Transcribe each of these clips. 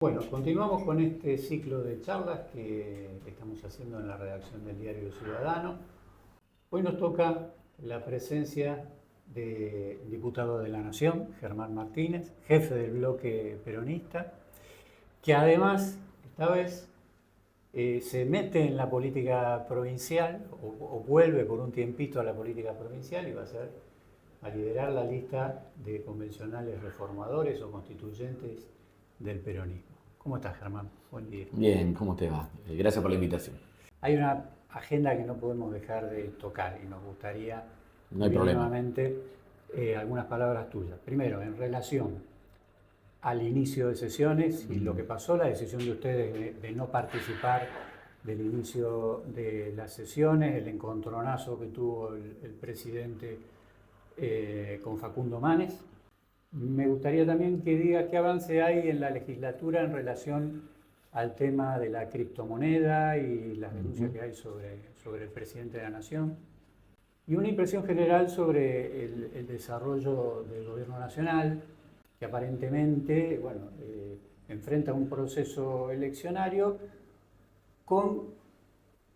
Bueno, continuamos con este ciclo de charlas que estamos haciendo en la redacción del Diario El Ciudadano. Hoy nos toca la presencia del diputado de la Nación, Germán Martínez, jefe del bloque peronista, que además, esta vez, se mete en la política provincial o vuelve por un tiempito a la política provincial y va a liderar la lista de convencionales reformadores o constituyentes del peronismo. ¿Cómo estás, Germán? Buen día. Bien, ¿cómo te va? Gracias por la invitación. Hay una agenda que no podemos dejar de tocar y nos gustaría No hay problema. mínimamente algunas palabras tuyas. Primero, en relación al inicio de sesiones y lo que pasó, la decisión de ustedes de no participar del inicio de las sesiones, el encontronazo que tuvo el presidente con Facundo Manes. Me gustaría también que diga qué avance hay en la legislatura en relación al tema de la criptomoneda y las denuncias que hay sobre el presidente de la Nación. Y una impresión general sobre el desarrollo del gobierno nacional, que aparentemente, bueno, enfrenta un proceso eleccionario con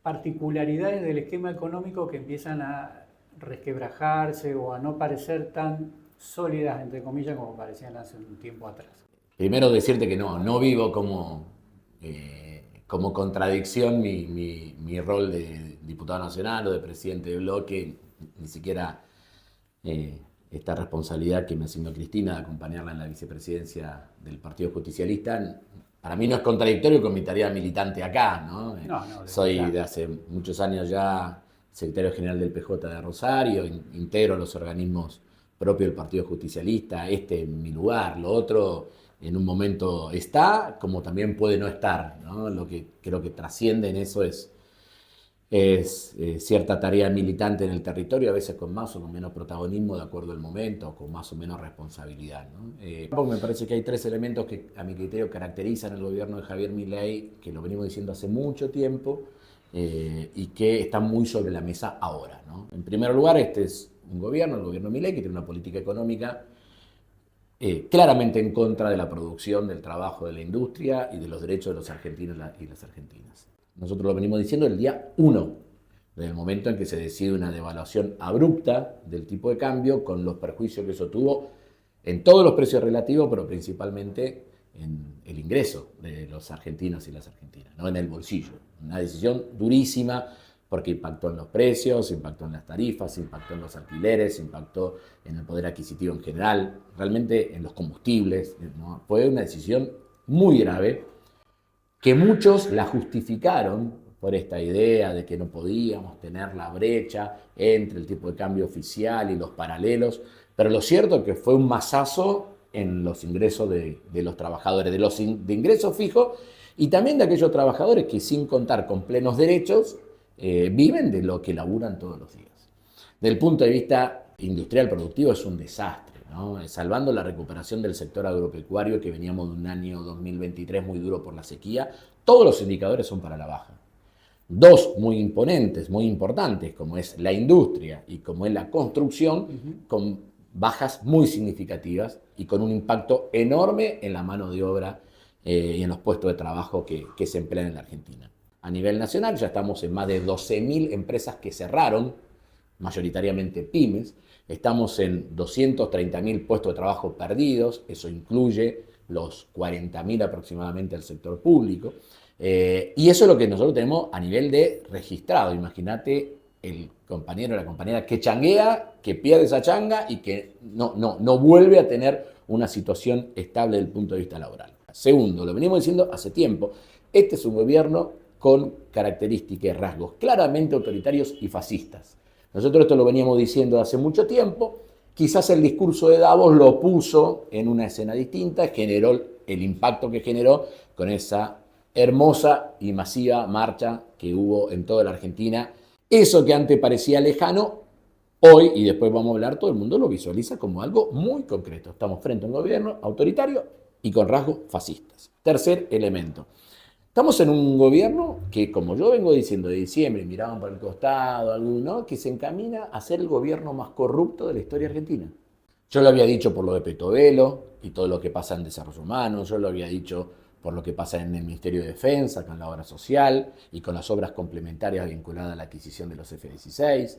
particularidades del esquema económico que empiezan a resquebrajarse o a no parecer tan sólidas, entre comillas, como parecían hace un tiempo atrás. Primero decirte que no vivo como contradicción mi rol de diputado nacional o de presidente de bloque, ni siquiera esta responsabilidad que me asignó Cristina de acompañarla en la vicepresidencia del Partido Justicialista. Para mí no es contradictorio con mi tarea militante acá, ¿no? Soy de hace muchos años ya secretario general del PJ de Rosario, integro los organismos propios del Partido Justicialista, este es mi lugar, lo otro en un momento está, como también puede no estar, ¿no? Lo que creo que trasciende en eso es cierta tarea militante en el territorio, a veces con más o con menos protagonismo de acuerdo al momento, o con más o menos responsabilidad, ¿no? Me parece que hay tres elementos que a mi criterio caracterizan el gobierno de Javier Milei, que lo venimos diciendo hace mucho tiempo y que están muy sobre la mesa ahora, ¿no? En primer lugar, este es un gobierno, el gobierno Milei, que tiene una política económica claramente en contra de la producción, del trabajo, de la industria y de los derechos de los argentinos y las argentinas. Nosotros lo venimos diciendo el día 1, desde el momento en que se decide una devaluación abrupta del tipo de cambio, con los perjuicios que eso tuvo en todos los precios relativos, pero principalmente en el ingreso de los argentinos y las argentinas, no en el bolsillo. Una decisión durísima porque impactó en los precios, impactó en las tarifas, impactó en los alquileres, impactó en el poder adquisitivo en general, realmente en los combustibles, ¿no? Fue una decisión muy grave que muchos la justificaron por esta idea de que no podíamos tener la brecha entre el tipo de cambio oficial y los paralelos, pero lo cierto es que fue un mazazo en los ingresos de los trabajadores, de ingresos fijos y también de aquellos trabajadores que sin contar con plenos derechos viven de lo que laburan todos los días. Desde el punto de vista industrial productivo es un desastre, ¿no? Salvando la recuperación del sector agropecuario, que veníamos de un año 2023 muy duro por la sequía, todos los indicadores son para la baja. Dos muy imponentes, muy importantes, como es la industria y como es la construcción, con bajas muy significativas y con un impacto enorme en la mano de obra y en los puestos de trabajo que se emplean en la Argentina. A nivel nacional ya estamos en más de 12.000 empresas que cerraron, mayoritariamente pymes. Estamos en 230.000 puestos de trabajo perdidos, eso incluye los 40.000 aproximadamente del sector público. Y eso es lo que nosotros tenemos a nivel de registrado. Imagínate el compañero o la compañera que changuea, que pierde esa changa y que no vuelve a tener una situación estable desde el punto de vista laboral. Segundo, lo venimos diciendo hace tiempo, este es un gobierno con características y rasgos claramente autoritarios y fascistas. Nosotros esto lo veníamos diciendo hace mucho tiempo, quizás el discurso de Davos lo puso en una escena distinta, generó el impacto que generó con esa hermosa y masiva marcha que hubo en toda la Argentina. Eso que antes parecía lejano, hoy, y después vamos a hablar, todo el mundo lo visualiza como algo muy concreto. Estamos frente a un gobierno autoritario y con rasgos fascistas. Tercer elemento. Estamos en un gobierno que, como yo vengo diciendo de diciembre, miraban para el costado, alguno, que se encamina a ser el gobierno más corrupto de la historia argentina. Yo lo había dicho por lo de Petovelo y todo lo que pasa en desarrollo humano, yo lo había dicho por lo que pasa en el Ministerio de Defensa, con la obra social y con las obras complementarias vinculadas a la adquisición de los F-16.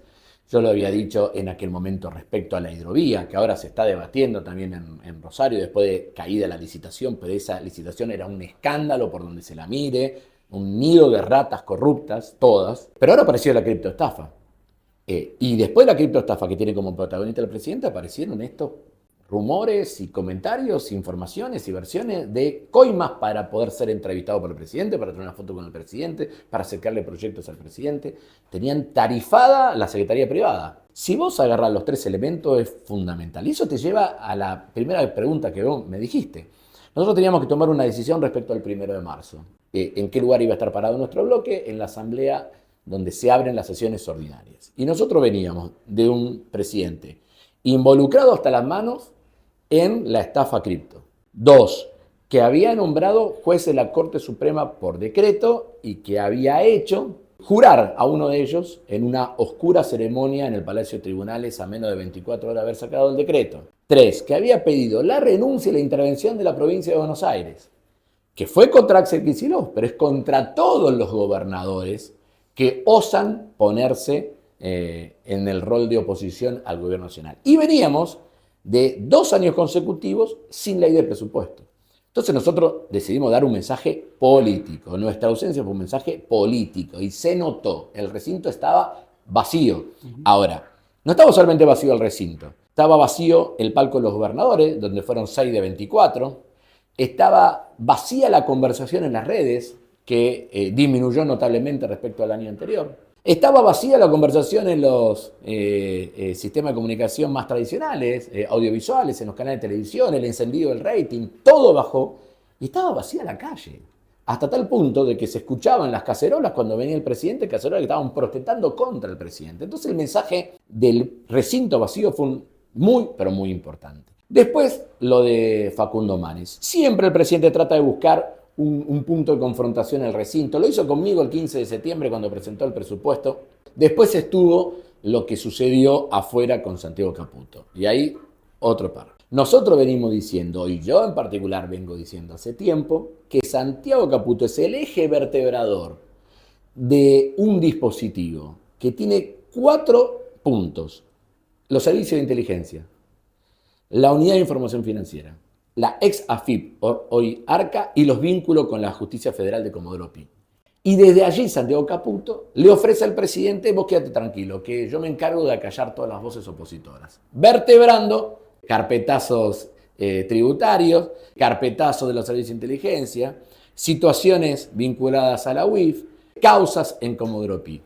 Yo lo había dicho en aquel momento respecto a la hidrovía, que ahora se está debatiendo también en Rosario, después de caída la licitación, pero esa licitación era un escándalo por donde se la mire, un nido de ratas corruptas, todas. Pero ahora apareció la criptoestafa. Y después de la criptoestafa que tiene como protagonista el presidente, aparecieron estos rumores y comentarios, informaciones y versiones de coimas para poder ser entrevistado por el presidente, para tener una foto con el presidente, para acercarle proyectos al presidente. Tenían tarifada la Secretaría Privada. Si vos agarrás los tres elementos es fundamental. Y eso te lleva a la primera pregunta que vos me dijiste. Nosotros teníamos que tomar una decisión respecto al 1 de marzo. ¿En qué lugar iba a estar parado nuestro bloque? En la asamblea donde se abren las sesiones ordinarias. Y nosotros veníamos de un presidente involucrado hasta las manos en la estafa cripto. 2, que había nombrado juez de la Corte Suprema por decreto y que había hecho jurar a uno de ellos en una oscura ceremonia en el Palacio de Tribunales a menos de 24 horas de haber sacado el decreto. 3, que había pedido la renuncia y la intervención de la provincia de Buenos Aires, que fue contra Axel Kicillof, pero es contra todos los gobernadores que osan ponerse en el rol de oposición al gobierno nacional. Y veníamos de 2 años consecutivos sin ley de presupuesto. Entonces nosotros decidimos dar un mensaje político. Nuestra ausencia fue un mensaje político y se notó. El recinto estaba vacío. Ahora, no estaba solamente vacío el recinto. Estaba vacío el palco de los gobernadores, donde fueron 6 de 24. Estaba vacía la conversación en las redes, que disminuyó notablemente respecto al año anterior. Estaba vacía la conversación en los sistemas de comunicación más tradicionales, audiovisuales, en los canales de televisión, el encendido del rating, todo bajó y estaba vacía la calle. Hasta tal punto de que se escuchaban las cacerolas cuando venía el presidente, cacerolas que estaban protestando contra el presidente. Entonces el mensaje del recinto vacío fue muy, pero muy importante. Después, lo de Facundo Manes. Siempre el presidente trata de buscar un punto de confrontación en el recinto. Lo hizo conmigo el 15 de septiembre cuando presentó el presupuesto. Después estuvo lo que sucedió afuera con Santiago Caputo. Y ahí otro par. Nosotros venimos diciendo, y yo en particular vengo diciendo hace tiempo, que Santiago Caputo es el eje vertebrador de un dispositivo que tiene 4 puntos. Los servicios de inteligencia, la unidad de información financiera, la ex AFIP, hoy ARCA, y los vínculos con la Justicia Federal de Comodoro Pi. Y desde allí Santiago Caputo le ofrece al presidente, vos quédate tranquilo, que yo me encargo de acallar todas las voces opositoras. Vertebrando carpetazos tributarios, carpetazos de los servicios de inteligencia, situaciones vinculadas a la UIF, causas en Comodoro Pi.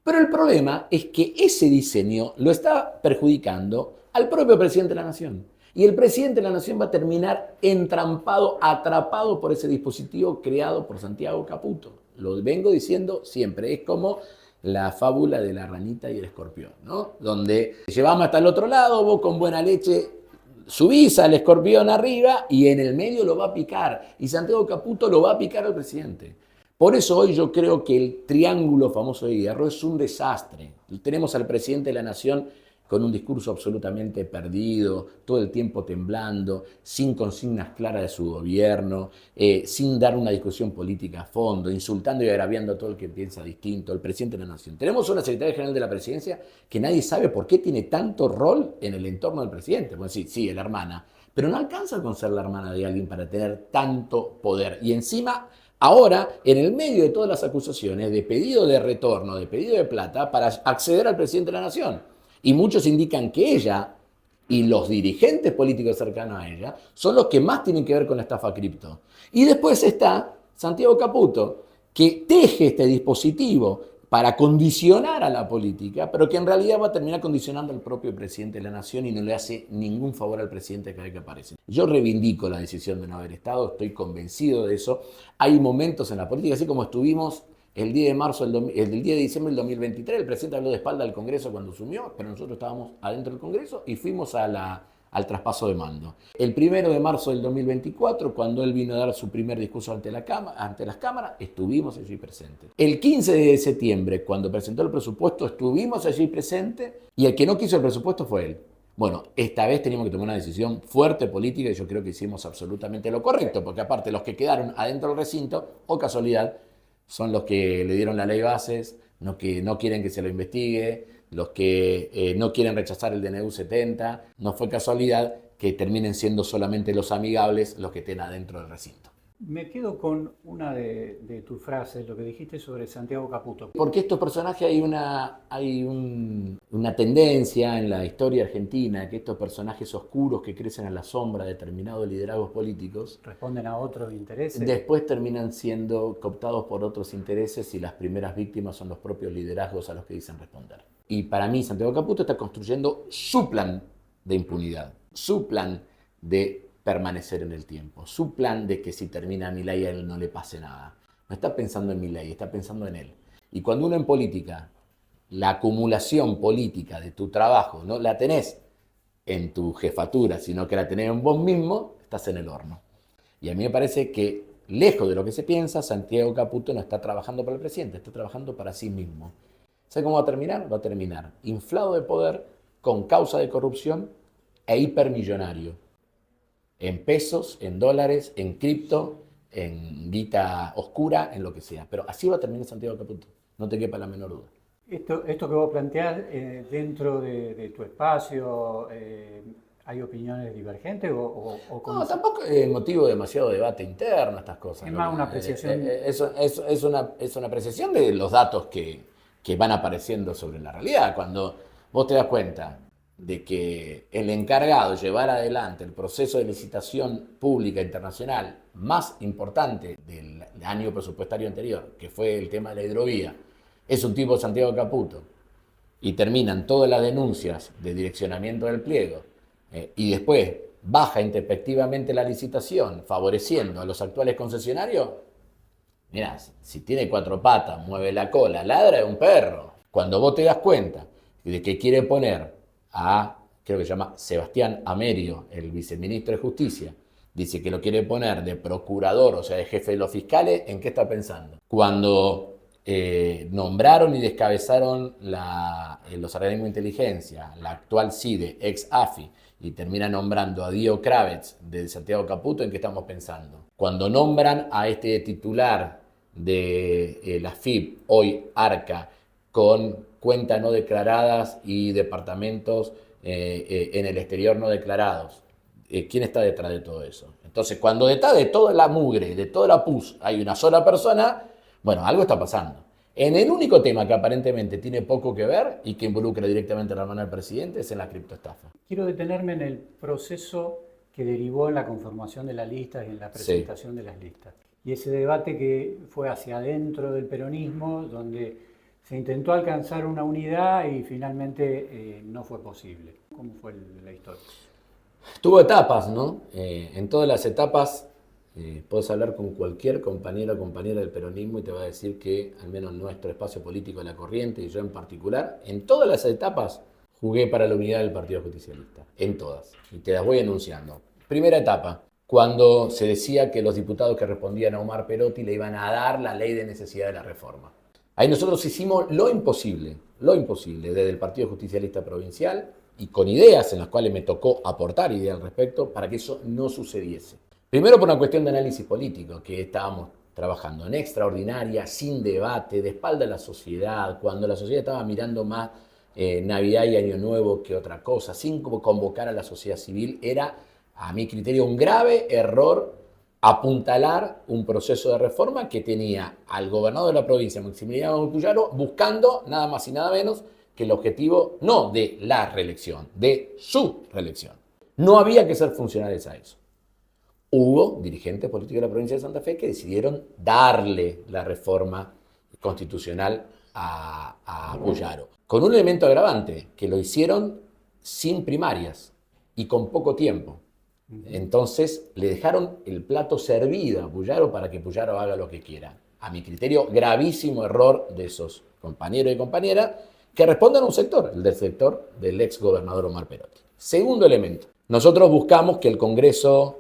Pero el problema es que ese diseño lo está perjudicando al propio presidente de la Nación. Y el presidente de la Nación va a terminar entrampado, atrapado por ese dispositivo creado por Santiago Caputo. Lo vengo diciendo siempre, es como la fábula de la ranita y el escorpión, ¿no? Donde llevamos hasta el otro lado, vos con buena leche subís al escorpión arriba y en el medio lo va a picar. Y Santiago Caputo lo va a picar al presidente. Por eso hoy yo creo que el triángulo famoso de hierro es un desastre. Tenemos al presidente de la Nación con un discurso absolutamente perdido, todo el tiempo temblando, sin consignas claras de su gobierno, sin dar una discusión política a fondo, insultando y agraviando a todo el que piensa distinto, el presidente de la Nación. Tenemos una secretaria general de la presidencia que nadie sabe por qué tiene tanto rol en el entorno del presidente. Bueno, sí, es la hermana, pero no alcanza con ser la hermana de alguien para tener tanto poder. Y encima, ahora, en el medio de todas las acusaciones de pedido de retorno, de pedido de plata, para acceder al presidente de la Nación. Y muchos indican que ella y los dirigentes políticos cercanos a ella son los que más tienen que ver con la estafa cripto. Y después está Santiago Caputo, que teje este dispositivo para condicionar a la política, pero que en realidad va a terminar condicionando al propio presidente de la Nación y no le hace ningún favor al presidente cada vez que aparece. Yo reivindico la decisión de no haber estado, estoy convencido de eso. Hay momentos en la política, así como estuvimos el 10 de marzo, el 10 de diciembre del 2023, el presidente habló de espalda al Congreso cuando asumió, pero nosotros estábamos adentro del Congreso y fuimos al traspaso de mando. El 1 de marzo del 2024, cuando él vino a dar su primer discurso ante las cámaras, estuvimos allí presentes. El 15 de septiembre, cuando presentó el presupuesto, estuvimos allí presentes y el que no quiso el presupuesto fue él. Bueno, esta vez teníamos que tomar una decisión fuerte política y yo creo que hicimos absolutamente lo correcto, porque aparte los que quedaron adentro del recinto, o casualidad, son los que le dieron la ley bases, los que no quieren que se lo investigue, los que no quieren rechazar el DNU 70. No fue casualidad que terminen siendo solamente los amigables los que estén adentro del recinto. Me quedo con una de tus frases, lo que dijiste sobre Santiago Caputo. Porque estos personajes una tendencia en la historia argentina, que estos personajes oscuros que crecen a la sombra de determinados liderazgos políticos, ¿Responden a otros intereses? después terminan siendo cooptados por otros intereses y las primeras víctimas son los propios liderazgos a los que dicen responder. Y para mí Santiago Caputo está construyendo su plan de impunidad, su plan de permanecer en el tiempo, su plan de que si termina Milei a él no le pase nada. No está pensando en Milei, está pensando en él. Y cuando uno en política, la acumulación política de tu trabajo no la tenés en tu jefatura, sino que la tenés en vos mismo, estás en el horno. Y a mí me parece que, lejos de lo que se piensa, Santiago Caputo no está trabajando para el presidente, está trabajando para sí mismo. ¿Sabe cómo va a terminar? Va a terminar inflado de poder, con causa de corrupción e hipermillonario. En pesos, en dólares, en cripto, en guita oscura, en lo que sea. Pero así va a terminar Santiago Caputo, no te quepa la menor duda. Esto que vos planteás, dentro de tu espacio, ¿hay opiniones divergentes o No, tampoco es motivo de demasiado debate interno estas cosas. Es más una apreciación. Es una apreciación de los datos que van apareciendo sobre la realidad. Cuando vos te das cuenta de que el encargado de llevar adelante el proceso de licitación pública internacional más importante del año presupuestario anterior, que fue el tema de la hidrovía, es un tipo Santiago Caputo, y terminan todas las denuncias de direccionamiento del pliego, y después baja intempestivamente la licitación, favoreciendo a los actuales concesionarios, mirá, si tiene 4 patas, mueve la cola, ladra de un perro. Cuando vos te das cuenta de que quiere poner creo que se llama Sebastián Amerio, el viceministro de Justicia, dice que lo quiere poner de procurador, o sea, de jefe de los fiscales, ¿en qué está pensando? Cuando nombraron y descabezaron los organismos de inteligencia, la actual CIDE, ex AFI, y termina nombrando a Dio Kravets de Santiago Caputo, ¿en qué estamos pensando? Cuando nombran a este titular de la FIP, hoy ARCA, con cuentas no declaradas y departamentos en el exterior no declarados. ¿Quién está detrás de todo eso? Entonces, cuando detrás de toda la mugre, de toda la pus, hay una sola persona, bueno, algo está pasando. En el único tema que aparentemente tiene poco que ver y que involucra directamente a la mano del presidente es en la criptoestafa. Quiero detenerme en el proceso que derivó en la conformación de las listas y en la presentación de las listas. Y ese debate que fue hacia adentro del peronismo, donde se intentó alcanzar una unidad y finalmente no fue posible. ¿Cómo fue la historia? Tuvo etapas, ¿no? En todas las etapas puedes hablar con cualquier compañero o compañera del peronismo y te va a decir que, al menos nuestro espacio político de La Corriente, y yo en particular, en todas las etapas jugué para la unidad del Partido Justicialista. En todas. Y te las voy enunciando. Primera etapa, cuando se decía que los diputados que respondían a Omar Perotti le iban a dar la ley de necesidad de la reforma. Ahí nosotros hicimos lo imposible desde el Partido Justicialista Provincial y con ideas en las cuales me tocó aportar ideas al respecto para que eso no sucediese. Primero por una cuestión de análisis político, que estábamos trabajando en extraordinaria, sin debate, de espalda a la sociedad, cuando la sociedad estaba mirando más Navidad y Año Nuevo que otra cosa, sin convocar a la sociedad civil, era, a mi criterio, un grave error apuntalar un proceso de reforma que tenía al gobernador de la provincia, Maximiliano Puyaro, buscando nada más y nada menos que el objetivo no de la reelección, de su reelección. No había que ser funcionales a eso. Hubo dirigentes políticos de la provincia de Santa Fe que decidieron darle la reforma constitucional a Puyaro, con un elemento agravante, que lo hicieron sin primarias y con poco tiempo. Entonces le dejaron el plato servido a Puyaro para que Puyaro haga lo que quiera. A mi criterio, gravísimo error de esos compañeros y compañeras que responden a un sector, el del sector del ex gobernador Omar Perotti. Segundo elemento, nosotros buscamos que el Congreso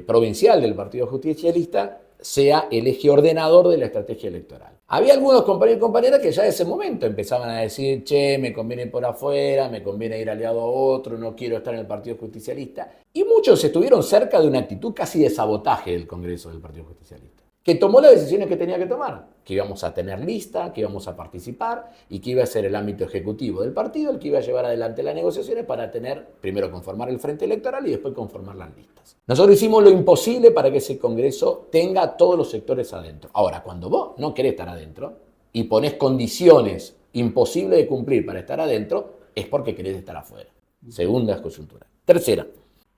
provincial del Partido Justicialista sea el eje ordenador de la estrategia electoral. Había algunos compañeros y compañeras que ya en ese momento empezaban a decir, che, me conviene ir por afuera, me conviene ir aliado a otro, no quiero estar en el Partido Justicialista. Y muchos estuvieron cerca de una actitud casi de sabotaje del Congreso del Partido Justicialista, que tomó las decisiones que tenía que tomar, que íbamos a tener lista, que íbamos a participar y que iba a ser el ámbito ejecutivo del partido el que iba a llevar adelante las negociaciones para tener, primero conformar el frente electoral y después conformar las listas. Nosotros hicimos lo imposible para que ese Congreso tenga a todos los sectores adentro. Ahora, cuando vos no querés estar adentro y ponés condiciones imposibles de cumplir para estar adentro, es porque querés estar afuera. Segunda coyuntura. Tercera.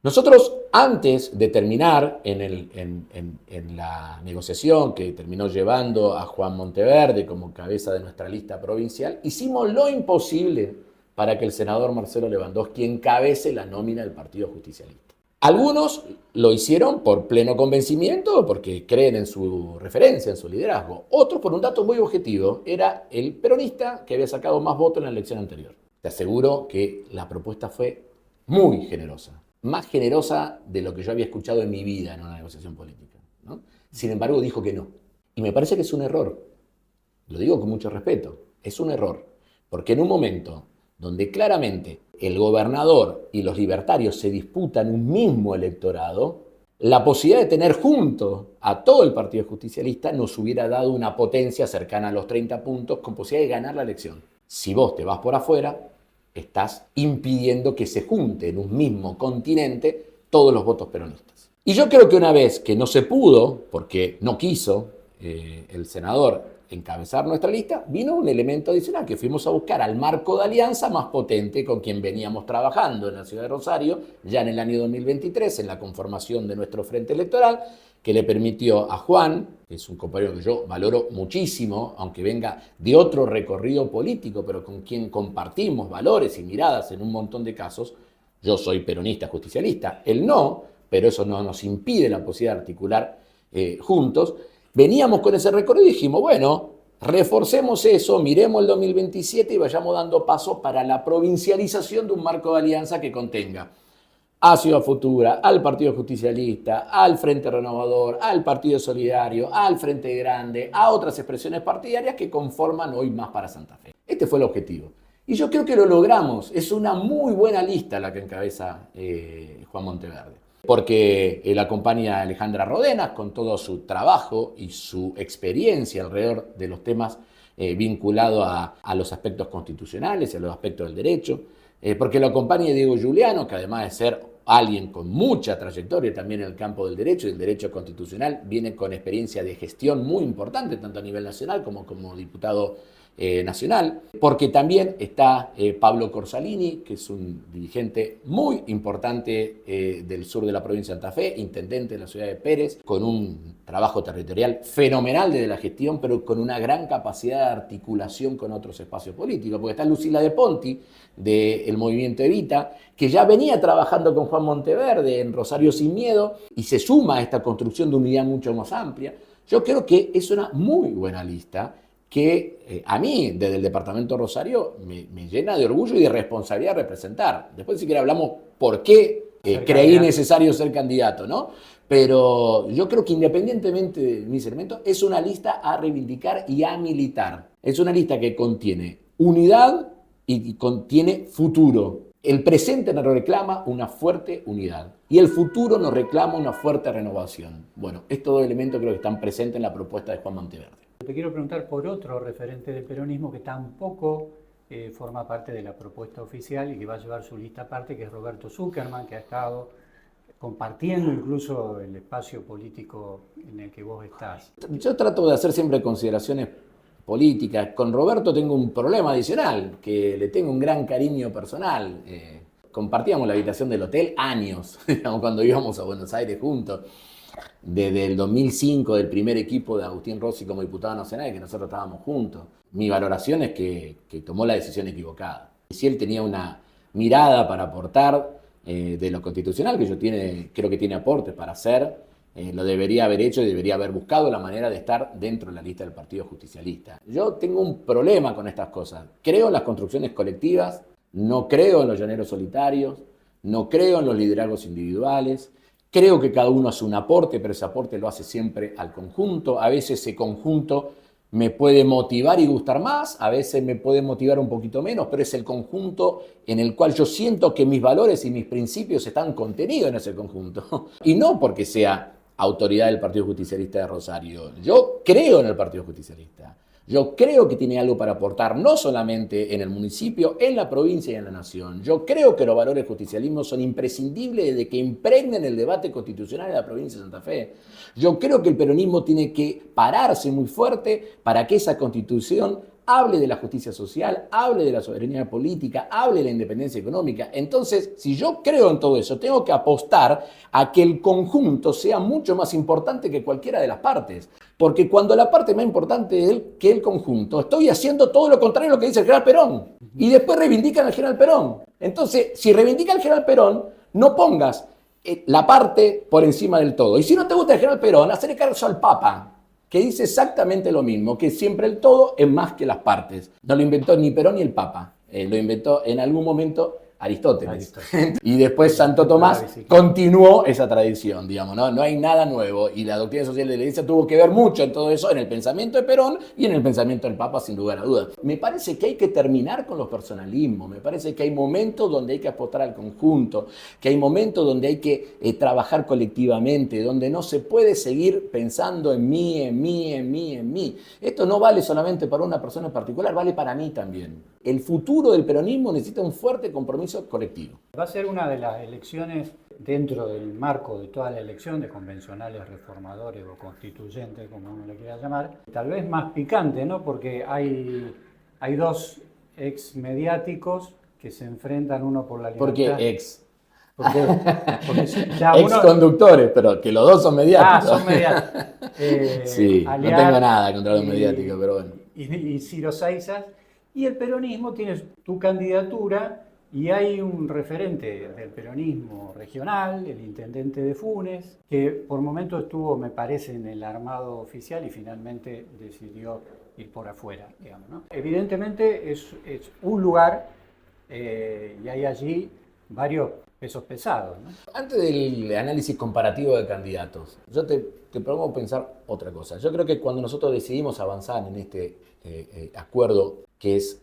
Nosotros, antes de terminar en la negociación que terminó llevando a Juan Monteverde como cabeza de nuestra lista provincial, hicimos lo imposible para que el senador Marcelo Lewandowski encabece la nómina del Partido Justicialista. Algunos lo hicieron por pleno convencimiento, porque creen en su referencia, en su liderazgo. Otros por un dato muy objetivo, era el peronista que había sacado más votos en la elección anterior. Te aseguro que la propuesta fue muy generosa. Más generosa de lo que yo había escuchado en mi vida en una negociación política, ¿no? Sin embargo, dijo que no. Y me parece que es un error. Lo digo con mucho respeto. Es un error. Porque en un momento donde claramente el gobernador y los libertarios se disputan un mismo electorado, la posibilidad de tener junto a todo el Partido Justicialista nos hubiera dado una potencia cercana a los 30 puntos con posibilidad de ganar la elección. Si vos te vas por afuera, estás impidiendo que se junte en un mismo continente todos los votos peronistas. Y yo creo que una vez que no se pudo, porque no quiso el senador encabezar nuestra lista, vino un elemento adicional que fuimos a buscar al marco de alianza más potente con quien veníamos trabajando en la ciudad de Rosario, ya en el año 2023, en la conformación de nuestro frente electoral, que le permitió a Juan, que es un compañero que yo valoro muchísimo, aunque venga de otro recorrido político, pero con quien compartimos valores y miradas en un montón de casos. Yo soy peronista, justicialista, él no, pero eso no nos impide la posibilidad de articular juntos. Veníamos con ese recorrido y dijimos, bueno, reforcemos eso, miremos el 2027 y vayamos dando paso para la provincialización de un marco de alianza que contenga a Ciudad Futura, al Partido Justicialista, al Frente Renovador, al Partido Solidario, al Frente Grande, a otras expresiones partidarias que conforman Hoy Más para Santa Fe. Este fue el objetivo. Y yo creo que lo logramos. Es una muy buena lista la que encabeza Juan Monteverde. Porque él acompaña a Alejandra Rodenas con todo su trabajo y su experiencia alrededor de los temas vinculados a los aspectos constitucionales y a los aspectos del derecho. Porque lo acompaña Diego Giuliano, que además de ser alguien con mucha trayectoria también en el campo del derecho y el derecho constitucional, viene con experiencia de gestión muy importante, tanto a nivel nacional como diputado nacional, porque también está Pablo Corsalini, que es un dirigente muy importante del sur de la provincia de Santa Fe, intendente de la ciudad de Pérez, con un trabajo territorial fenomenal desde la gestión, pero con una gran capacidad de articulación con otros espacios políticos, porque está Lucila de Ponti, del Movimiento Evita, que ya venía trabajando con Juan Monteverde en Rosario Sin Miedo y se suma a esta construcción de unidad mucho más amplia. Yo creo que es una muy buena lista que a mí, desde el departamento de Rosario, me llena de orgullo y de responsabilidad representar. Después, si quiere, hablamos por qué creí necesario ser candidato, ¿no? Pero yo creo que independientemente de mis elementos, es una lista a reivindicar y a militar. Es una lista que contiene unidad y contiene futuro. El presente nos reclama una fuerte unidad y el futuro nos reclama una fuerte renovación. Bueno, estos dos elementos creo que están presentes en la propuesta de Juan Monteverde. Te quiero preguntar por otro referente del peronismo que tampoco forma parte de la propuesta oficial y que va a llevar su lista aparte, que es Roberto Zuckerman, que ha estado compartiendo incluso el espacio político en el que vos estás. Yo trato de hacer siempre consideraciones políticas. Con Roberto tengo un problema adicional, que le tengo un gran cariño personal. Compartíamos la habitación del hotel años, cuando íbamos a Buenos Aires juntos. Desde el 2005, del primer equipo de Agustín Rossi como diputado nacional, que nosotros estábamos juntos. Mi valoración es que tomó la decisión equivocada. Si él tenía una mirada para aportar de lo constitucional, que creo que tiene aportes para hacer, lo debería haber hecho y debería haber buscado la manera de estar dentro de la lista del Partido Justicialista. Yo tengo un problema con estas cosas. Creo en las construcciones colectivas, no creo en los llaneros solitarios, no creo en los liderazgos individuales. Creo que cada uno hace un aporte, pero ese aporte lo hace siempre al conjunto. A veces ese conjunto me puede motivar y gustar más, a veces me puede motivar un poquito menos, pero es el conjunto en el cual yo siento que mis valores y mis principios están contenidos en ese conjunto. Y no porque sea autoridad del Partido Justicialista de Rosario. Yo creo en el Partido Justicialista. Yo creo que tiene algo para aportar, no solamente en el municipio, en la provincia y en la nación. Yo creo que los valores del justicialismo son imprescindibles de que impregnen el debate constitucional en la provincia de Santa Fe. Yo creo que el peronismo tiene que pararse muy fuerte para que esa constitución hable de la justicia social, hable de la soberanía política, hable de la independencia económica. Entonces, si yo creo en todo eso, tengo que apostar a que el conjunto sea mucho más importante que cualquiera de las partes. Porque cuando la parte más importante que el conjunto, estoy haciendo todo lo contrario a lo que dice el general Perón. Y después reivindican al general Perón. Entonces, si reivindican al general Perón, no pongas la parte por encima del todo. Y si no te gusta el general Perón, hacerle caso al Papa, que dice exactamente lo mismo, que siempre el todo es más que las partes. No lo inventó ni Perón ni el Papa, lo inventó en algún momento Aristóteles. Y después Santo Tomás continuó esa tradición, digamos, ¿no? No hay nada nuevo. Y la doctrina social de la Iglesia tuvo que ver mucho en todo eso, en el pensamiento de Perón y en el pensamiento del Papa, sin lugar a dudas. Me parece que hay que terminar con los personalismos, me parece que hay momentos donde hay que apostar al conjunto, que hay momentos donde hay que trabajar colectivamente, donde no se puede seguir pensando en mí, en mí, en mí, en mí. Esto no vale solamente para una persona en particular, vale para mí también. El futuro del peronismo necesita un fuerte compromiso colectivo. Va a ser una de las elecciones dentro del marco de toda la elección de convencionales reformadores o constituyentes, como uno le quiera llamar, tal vez más picante, ¿no? Porque hay dos ex mediáticos que se enfrentan uno por la libertad. ¿Por qué ex? Porque ya ex conductores, pero que los dos son mediáticos. Son mediáticos. Sí, no tengo nada contra los mediáticos, pero bueno. Y Ciro Saizas. Y el peronismo tiene tu candidatura y hay un referente del peronismo regional, el intendente de Funes, que por momentos estuvo, me parece, en el armado oficial y finalmente decidió ir por afuera, digamos, ¿no? Evidentemente es un lugar y hay allí varios pesos pesados, ¿no? Antes del análisis comparativo de candidatos, yo te propongo pensar otra cosa. Yo creo que cuando nosotros decidimos avanzar en este acuerdo, que es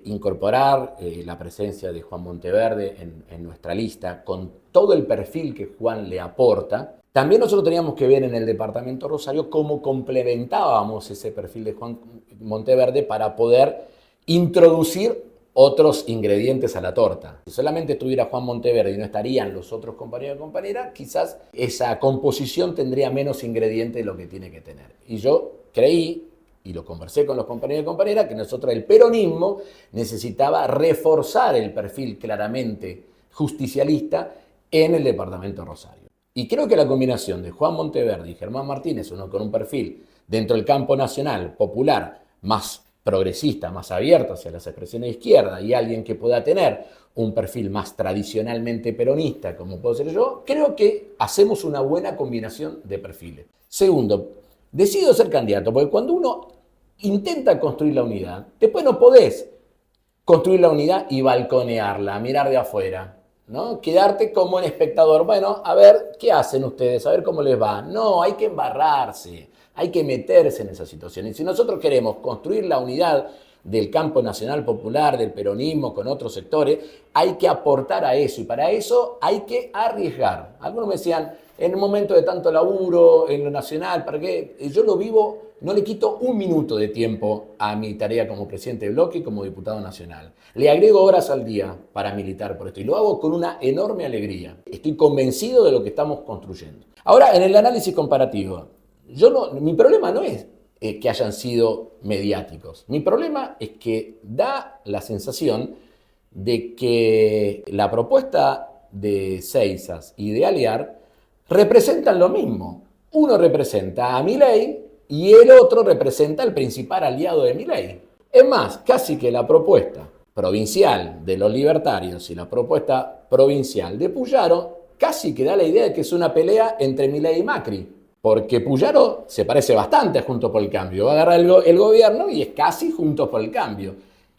incorporar la presencia de Juan Monteverde en nuestra lista, con todo el perfil que Juan le aporta, también nosotros teníamos que ver en el departamento Rosario cómo complementábamos ese perfil de Juan Monteverde para poder introducir otros ingredientes a la torta. Si solamente estuviera Juan Monteverde y no estarían los otros compañeros y compañeras, quizás esa composición tendría menos ingredientes de lo que tiene que tener. Y yo creí, y lo conversé con los compañeros y compañeras, que nosotros, el peronismo, necesitaba reforzar el perfil claramente justicialista en el departamento Rosario. Y creo que la combinación de Juan Monteverde y Germán Martínez, uno con un perfil dentro del campo nacional, popular, más progresista, más abierto hacia las expresiones de izquierda, y alguien que pueda tener un perfil más tradicionalmente peronista, como puedo ser yo, creo que hacemos una buena combinación de perfiles. Segundo, decido ser candidato, porque cuando uno intenta construir la unidad, después no podés construir la unidad y balconearla, mirar de afuera, ¿no? Quedarte como un espectador. Bueno, a ver, ¿qué hacen ustedes? A ver cómo les va. No, hay que embarrarse, hay que meterse en esa situación. Y si nosotros queremos construir la unidad del campo nacional popular, del peronismo con otros sectores, hay que aportar a eso. Y para eso hay que arriesgar. Algunos me decían, en un momento de tanto laburo, en lo nacional, ¿para qué? Yo lo vivo, no le quito un minuto de tiempo a mi tarea como presidente de bloque y como diputado nacional. Le agrego horas al día para militar por esto y lo hago con una enorme alegría. Estoy convencido de lo que estamos construyendo. Ahora, en el análisis comparativo, mi problema no es que hayan sido mediáticos. Mi problema es que da la sensación de que la propuesta de Seizas y de Aliar representan lo mismo. Uno representa a Milei y el otro representa al principal aliado de Milei. Es más, casi que la propuesta provincial de los libertarios y la propuesta provincial de Puyaro casi que da la idea de que es una pelea entre Milei y Macri. Porque Puyaro se parece bastante a Juntos por el Cambio. Va a agarrar el gobierno y es casi Juntos por el Cambio.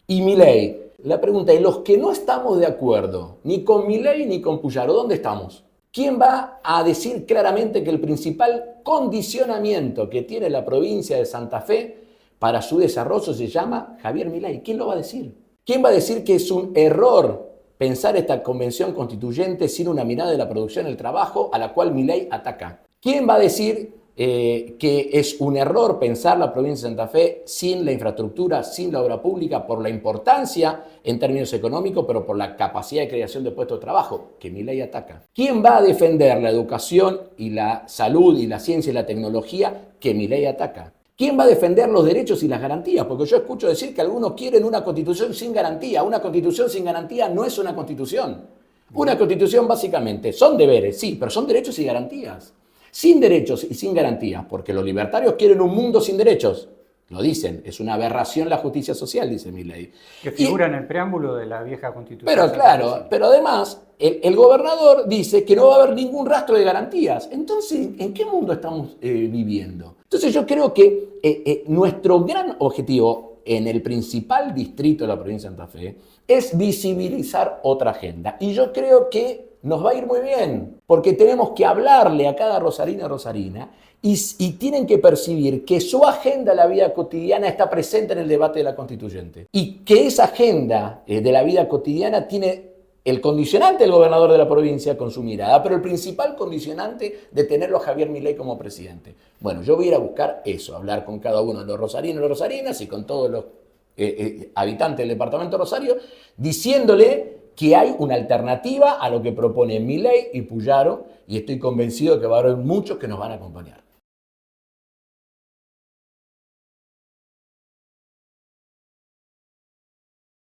Y Milei, la pregunta es, los que no estamos de acuerdo ni con Milei ni con Puyaro, ¿dónde estamos? ¿Quién va a decir claramente que el principal condicionamiento que tiene la provincia de Santa Fe para su desarrollo se llama Javier Milei? ¿Quién lo va a decir? ¿Quién va a decir que es un error pensar esta convención constituyente sin una mirada de la producción y el trabajo a la cual Milei ataca? ¿Quién va a decir que es un error pensar la provincia de Santa Fe sin la infraestructura, sin la obra pública, por la importancia en términos económicos, pero por la capacidad de creación de puestos de trabajo, que Milei ataca? ¿Quién va a defender la educación y la salud y la ciencia y la tecnología que Milei ataca? ¿Quién va a defender los derechos y las garantías? Porque yo escucho decir que algunos quieren una constitución sin garantía. Una constitución sin garantía no es una constitución. Una constitución básicamente son deberes, sí, pero son derechos y garantías. Sin derechos y sin garantías, porque los libertarios quieren un mundo sin derechos. Lo dicen, es una aberración la justicia social, dice Milei. Que figura en el preámbulo de la vieja Constitución. Pero claro, pero además el gobernador dice que no va a haber ningún rastro de garantías. Entonces, ¿en qué mundo estamos viviendo? Entonces yo creo que nuestro gran objetivo en el principal distrito de la provincia de Santa Fe es visibilizar otra agenda. Y yo creo que nos va a ir muy bien, porque tenemos que hablarle a cada rosarino y rosarina y tienen que percibir que su agenda de la vida cotidiana está presente en el debate de la constituyente. Y que esa agenda de la vida cotidiana tiene el condicionante del gobernador de la provincia con su mirada, pero el principal condicionante de tenerlo a Javier Milei como presidente. Bueno, yo voy a ir a buscar eso, hablar con cada uno de los rosarinos y las rosarinas y con todos los habitantes del departamento de Rosario, diciéndole que hay una alternativa a lo que propone Milei y Puyaro, y estoy convencido de que va a haber muchos que nos van a acompañar.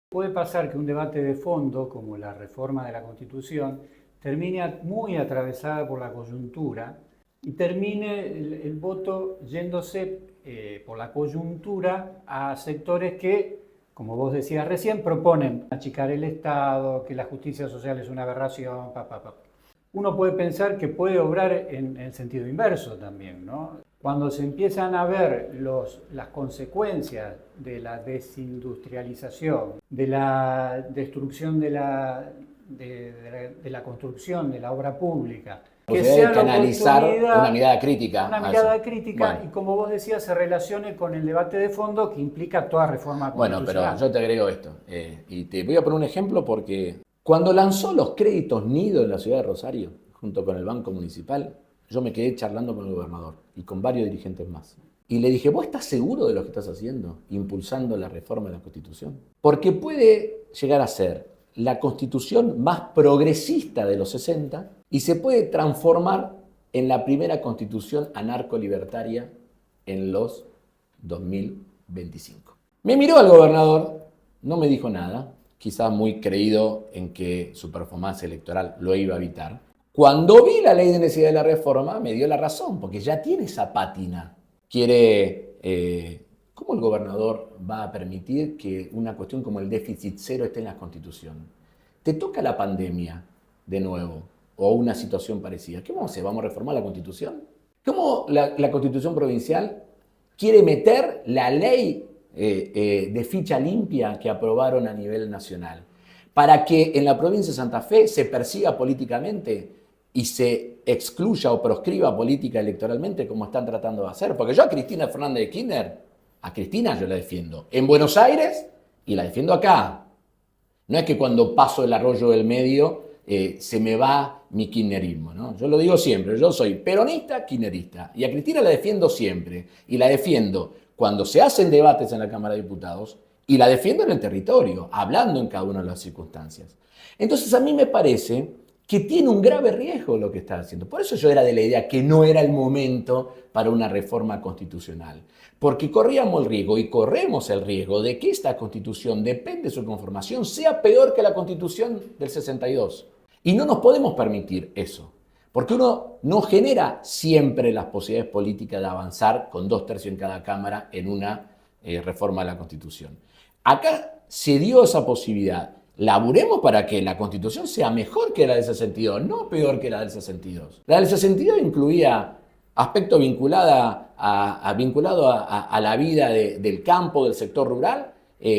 Puede pasar que un debate de fondo, como la reforma de la Constitución, termine muy atravesada por la coyuntura y termine el voto yéndose por la coyuntura a sectores que, como vos decías recién, proponen achicar el Estado, que la justicia social es una aberración, Uno puede pensar que puede obrar en el sentido inverso también, ¿no? Cuando se empiezan a ver las consecuencias de la desindustrialización, de la destrucción de la construcción, de la obra pública, que sea canalizar una mirada crítica. Una mirada crítica, bueno. Y como vos decías, se relacione con el debate de fondo que implica toda reforma constitucional. Bueno, pero yo te agrego esto, y te voy a poner un ejemplo porque cuando lanzó los créditos Nido en la ciudad de Rosario, junto con el Banco Municipal, yo me quedé charlando con el gobernador y con varios dirigentes más. Y le dije, ¿vos estás seguro de lo que estás haciendo, impulsando la reforma de la Constitución? Porque puede llegar a ser la Constitución más progresista de los 60 y se puede transformar en la primera Constitución anarco-libertaria en los 2025. Me miró el gobernador, no me dijo nada, quizás muy creído en que su performance electoral lo iba a evitar. Cuando vi la ley de necesidad de la reforma, me dio la razón, porque ya tiene esa pátina. ¿Cómo el gobernador va a permitir que una cuestión como el déficit cero esté en la Constitución? Te toca la pandemia de nuevo, o una situación parecida. ¿Qué vamos a hacer? ¿Vamos a reformar la Constitución? ¿Cómo la Constitución provincial quiere meter la ley de ficha limpia que aprobaron a nivel nacional para que en la provincia de Santa Fe se persiga políticamente y se excluya o proscriba política electoralmente como están tratando de hacer? Porque yo a Cristina Fernández de Kirchner, a Cristina yo la defiendo en Buenos Aires y la defiendo acá. No es que cuando paso el arroyo del medio se me va mi kirchnerismo, ¿no? Yo lo digo siempre, yo soy peronista, kirchnerista, y a Cristina la defiendo siempre, y la defiendo cuando se hacen debates en la Cámara de Diputados, y la defiendo en el territorio, hablando en cada una de las circunstancias. Entonces a mí me parece que tiene un grave riesgo lo que está haciendo. Por eso yo era de la idea que no era el momento para una reforma constitucional. Porque corríamos el riesgo y corremos el riesgo de que esta constitución, depende de su conformación, sea peor que la constitución del 62. Y no nos podemos permitir eso. Porque uno no genera siempre las posibilidades políticas de avanzar con 2/3 en cada cámara en una reforma de la Constitución. Acá se dio esa posibilidad. Laburemos para que la Constitución sea mejor que la del 62, no peor que la del 62. La del 62 incluía aspectos vinculados a la vida del campo, del sector rural,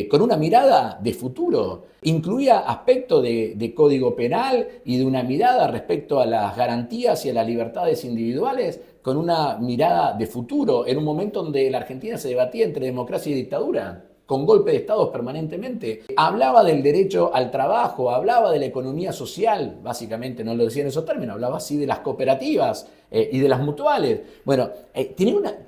con una mirada de futuro. Incluía aspectos de código penal y de una mirada respecto a las garantías y a las libertades individuales con una mirada de futuro, en un momento donde la Argentina se debatía entre democracia y dictadura, con golpe de estados permanentemente. Hablaba del derecho al trabajo, hablaba de la economía social, básicamente no lo decía en esos términos, hablaba así de las cooperativas y de las mutuales. Bueno,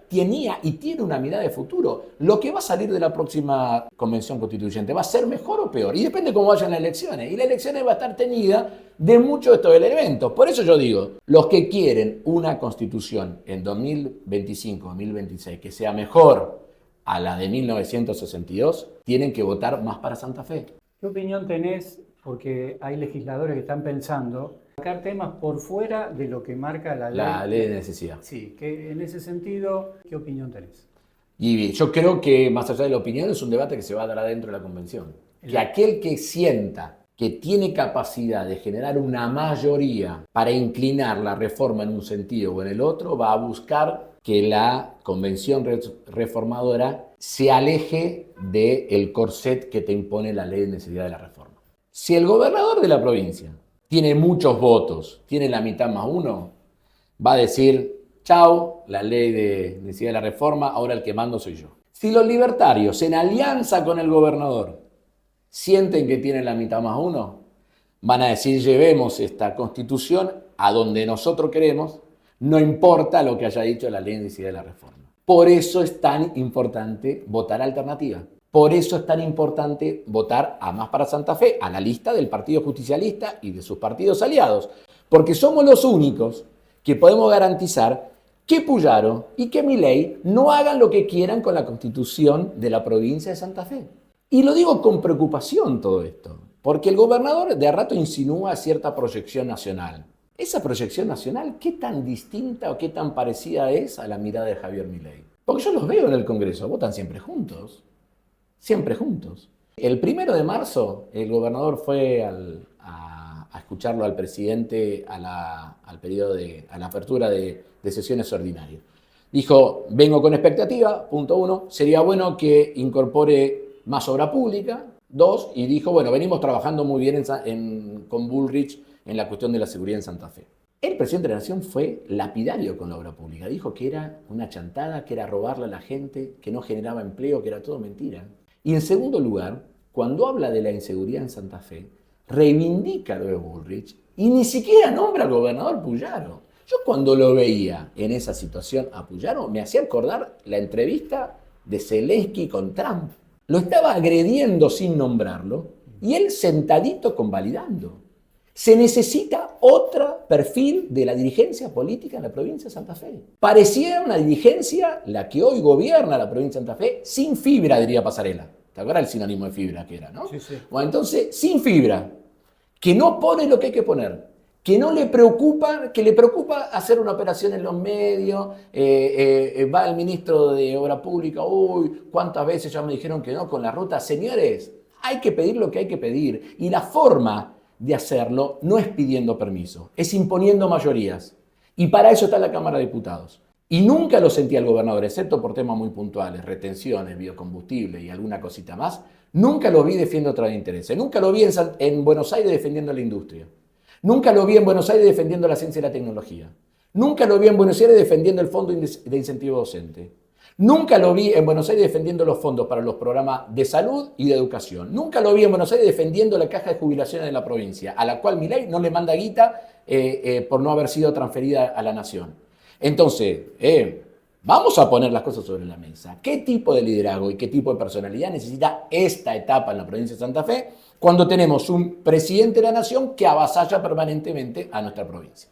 tenía y tiene una mirada de futuro. Lo que va a salir de la próxima convención constituyente va a ser mejor o peor, y depende cómo vayan las elecciones. Y las elecciones va a estar teñida de muchos de estos elementos. Por eso yo digo, los que quieren una constitución en 2025, 2026, que sea mejor a la de 1962, tienen que votar más para Santa Fe. ¿Qué opinión tenés? Porque hay legisladores que están pensando sacar temas por fuera de lo que marca la ley. La ley de necesidad. Sí, que en ese sentido, ¿qué opinión tenés? Y yo creo que más allá de la opinión es un debate que se va a dar adentro de la convención. Que aquel que sienta que tiene capacidad de generar una mayoría para inclinar la reforma en un sentido o en el otro, va a buscar que la convención reformadora se aleje del corset que te impone la ley de necesidad de la reforma. Si el gobernador de la provincia tiene muchos votos, tiene la mitad más uno, va a decir, chao, la ley de necesidad de la reforma, ahora el que mando soy yo. Si los libertarios en alianza con el gobernador sienten que tienen la mitad más uno, van a decir, llevemos esta constitución a donde nosotros queremos, no importa lo que haya dicho la ley de necesidad de la reforma. Por eso es tan importante votar alternativa. Por eso es tan importante votar a Más para Santa Fe, a la lista del Partido Justicialista y de sus partidos aliados. Porque somos los únicos que podemos garantizar que Puyaro y que Milei no hagan lo que quieran con la Constitución de la provincia de Santa Fe. Y lo digo con preocupación todo esto, porque el gobernador de a rato insinúa cierta proyección nacional. Esa proyección nacional, ¿qué tan distinta o qué tan parecida es a la mirada de Javier Milei? Porque yo los veo en el Congreso, votan siempre juntos. Siempre juntos. El 1 de marzo, el gobernador fue a escucharlo al presidente a la apertura de sesiones ordinarias. Dijo, vengo con expectativa, punto 1, sería bueno que incorpore más obra pública, 2, y dijo, bueno, venimos trabajando muy bien con Bullrich en la cuestión de la seguridad en Santa Fe. El presidente de la Nación fue lapidario con la obra pública. Dijo que era una chantada, que era robarle a la gente, que no generaba empleo, que era todo mentira. Y en segundo lugar, cuando habla de la inseguridad en Santa Fe, reivindica lo de Bullrich y ni siquiera nombra al gobernador Puyaro. Yo cuando lo veía en esa situación a Puyaro, me hacía acordar la entrevista de Zelensky con Trump. Lo estaba agrediendo sin nombrarlo y él sentadito convalidando. Se necesita otro perfil de la dirigencia política en la provincia de Santa Fe. Parecía una dirigencia, la que hoy gobierna la provincia de Santa Fe, sin fibra, diría Pasarela. ¿Te acuerdas el sinónimo de fibra que era, no? Sí, sí. Bueno, entonces, sin fibra, que no pone lo que hay que poner, que no le preocupa, que le preocupa hacer una operación en los medios, va el ministro de Obra Pública, uy, ¿cuántas veces ya me dijeron que no con la ruta? Señores, hay que pedir lo que hay que pedir. Y la forma de hacerlo no es pidiendo permiso, es imponiendo mayorías. Y para eso está la Cámara de Diputados. Y nunca lo sentía el gobernador, excepto por temas muy puntuales, retenciones, biocombustible y alguna cosita más, nunca lo vi defendiendo otros intereses. Nunca lo vi en Buenos Aires defendiendo la industria. Nunca lo vi en Buenos Aires defendiendo la ciencia y la tecnología. Nunca lo vi en Buenos Aires defendiendo el Fondo de Incentivo Docente. Nunca lo vi en Buenos Aires defendiendo los fondos para los programas de salud y de educación. Nunca lo vi en Buenos Aires defendiendo la caja de jubilaciones de la provincia, a la cual Milei no le manda guita por no haber sido transferida a la nación. Entonces, vamos a poner las cosas sobre la mesa. ¿Qué tipo de liderazgo y qué tipo de personalidad necesita esta etapa en la provincia de Santa Fe cuando tenemos un presidente de la nación que avasalla permanentemente a nuestra provincia?